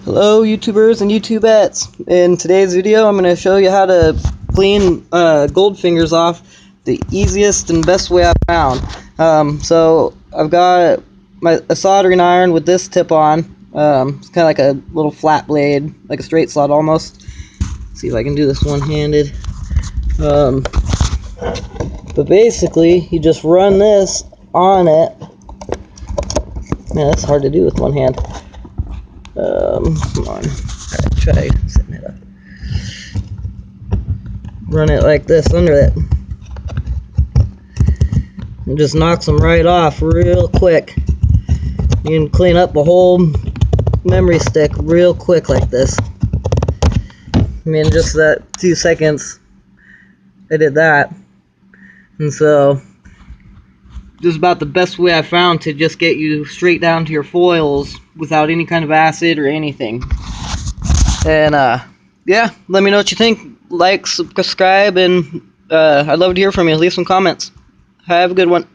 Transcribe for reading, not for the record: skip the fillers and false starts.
Hello YouTubers and YouTubettes. In today's video I'm going to show you how to clean gold fingers off the easiest and best way I found. So I've got a soldering iron with this tip on. It's kind of like a little flat blade, like a straight slot almost. Let's see if I can do this one-handed. But basically you just run this on it. Man, that's hard to do with one hand. Come on, try setting it up. Run it like this under it. It just knocks them right off real quick. You can clean up the whole memory stick real quick like this. I mean, just that 2 seconds, I did that. And so, this is about the best way I found to just get you straight down to your foils without any kind of acid or anything. And yeah, let me know what you think. Like, subscribe, and I'd love to hear from you. Leave some comments. Have a good one.